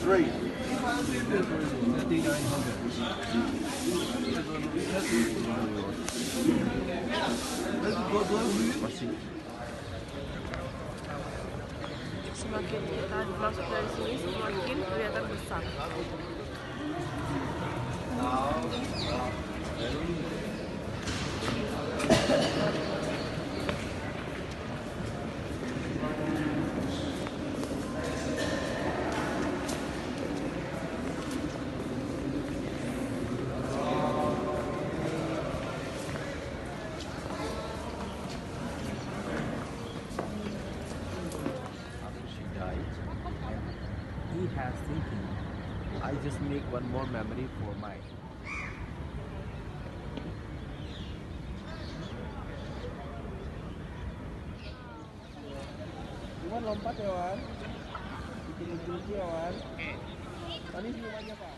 Three. Semakin kita masuk dari sini semakin kelihatan besar. After she died, and he has thinking, I just make one more memory for my. Iwan lompat ya Wan, bikin lucu-lucu ya Wan. Tadi senyum aja Pak.